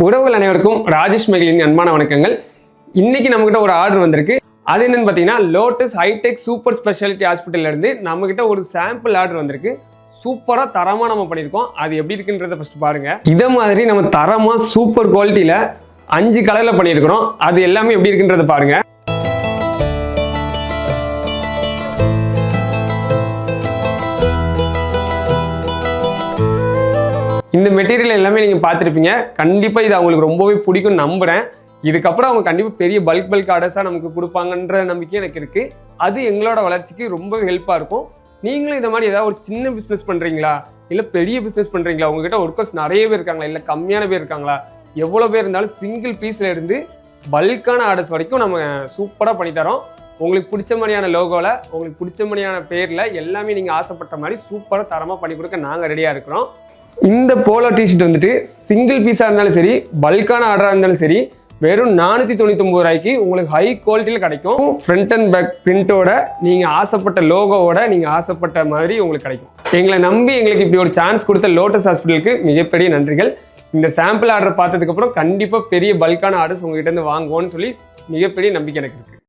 உறவுகள் அனைவருக்கும் ராஜேஷ் மகிழின் அன்பான வணக்கங்கள். இன்னைக்கு நம்மகிட்ட ஒரு ஆர்டர் வந்திருக்கு. அது என்னன்னு பார்த்தீங்கன்னா, லோட்டஸ் ஹைடெக் சூப்பர் ஸ்பெஷாலிட்டி ஹாஸ்பிட்டல்ல இருந்து நம்மகிட்ட ஒரு சாம்பிள் ஆர்டர் வந்திருக்கு. சூப்பரா தரமா நம்ம பண்ணியிருக்கோம். அது எப்படி இருக்குன்றத ஃபர்ஸ்ட் பாருங்க. இதை மாதிரி நம்ம தரமா சூப்பர் குவாலிட்டியில 5 கலர்ல பண்ணியிருக்கிறோம். அது எல்லாமே எப்படி இருக்குன்றத பாருங்க. இந்த மெட்டீரியல் எல்லாமே நீங்க பார்த்துருப்பீங்க. கண்டிப்பா இது அவங்களுக்கு ரொம்பவே பிடிக்கும் நம்புறேன். இதுக்கப்புறம் அவங்க கண்டிப்பா பெரிய பல்க் ஆர்டர்ஸா நமக்கு கொடுப்பாங்கன்ற நம்பிக்கை எனக்கு இருக்கு. அது எங்களோட வளர்ச்சிக்கு ரொம்ப ஹெல்ப்பா இருக்கும். நீங்களும் இந்த மாதிரி ஏதாவது ஒரு சின்ன பிசினஸ் பண்றீங்களா, இல்ல பெரிய பிசினஸ் பண்றீங்களா, உங்ககிட்ட ஒர்க்கர்ஸ் நிறைய பேர் இருக்காங்களா, இல்ல கம்மியான பேர் இருக்காங்களா, எவ்வளவு பேர் இருந்தாலும் சிங்கிள் பீஸ்ல இருந்து பல்கான ஆர்டர்ஸ் வரைக்கும் நம்ம சூப்பரா பண்ணி தரோம். உங்களுக்கு பிடிச்ச மாதிரியான லோகோல, உங்களுக்கு பிடிச்ச மாதிரியான பேர்ல எல்லாமே நீங்க ஆசைப்பட்ட மாதிரி சூப்பரா தரமா பண்ணி கொடுக்க நாங்க ரெடியா இருக்கிறோம். இந்த போலோ டிஷர்ட் வந்துட்டு சிங்கிள் பீஸா இருந்தாலும் சரி, பல்கான ஆர்டரா இருந்தாலும் சரி, வெறும் 499 ரூபாய்க்கு உங்களுக்கு ஹை குவாலிட்டியில கிடைக்கும். ஃப்ரண்ட் அண்ட் பேக் பிரிண்டோட நீங்க ஆசைப்பட்ட லோகோவோட நீங்க ஆசைப்பட்ட மாதிரி உங்களுக்கு கிடைக்கும். எங்களை நம்பி எங்களுக்கு இப்படி ஒரு சான்ஸ் கொடுத்த லோட்டஸ் ஹாஸ்பிட்டலுக்கு மிகப்பெரிய நன்றிகள். இந்த சாம்பிள் ஆர்டர் பார்த்ததுக்கு அப்புறம் கண்டிப்பா பெரிய பல்கான ஆர்டர்ஸ் உங்ககிட்ட இருந்து வாங்குவோம்னு சொல்லி மிகப்பெரிய நம்பிக்கை எனக்கு இருக்கு.